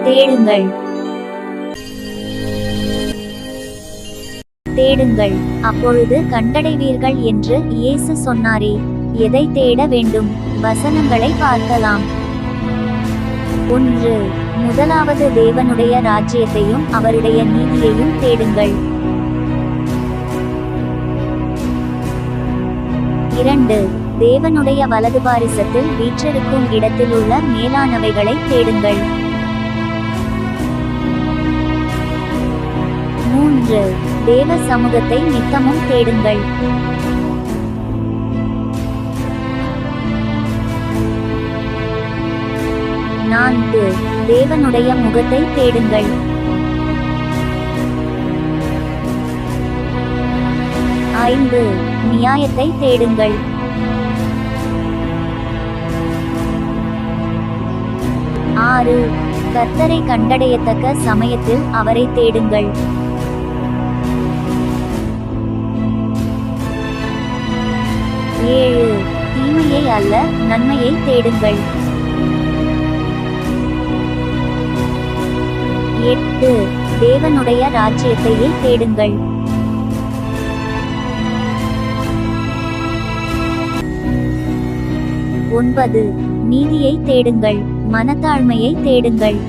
தேடுங்கள், தேடுங்கள், அப்பொழுது கண்டடைவீர்கள் என்று இயேசு சொன்னாரே. எதை தேட வேண்டும்? வசனங்களை பார்க்கலாம். 1. முதலாவது தேவனுடைய ராஜ்யத்தையும் அவருடைய நீதியையும் தேடுங்கள். 2. தேவனுடைய வலது பாரிசத்தில் வீற்றிருக்கும் இடத்தில் உள்ள மேலானவைகளை தேடுங்கள். 3. தேவ சமூகத்தை நித்தமும் தேடுங்கள். 4. தேவனுடைய முகத்தை தேடுங்கள். 5. நியாயத்தை தேடுங்கள். 6. கர்த்தரை கண்டடையத்தக்க சமயத்தில் அவரை தேடுங்கள். 7. தீமையை அல்ல, நன்மையை தேடுங்கள். 8. தேவனுடைய ராஜ்யத்தையே தேடுங்கள். 9. நீதியை தேடுங்கள், மனத்தாழ்மையை தேடுங்கள்.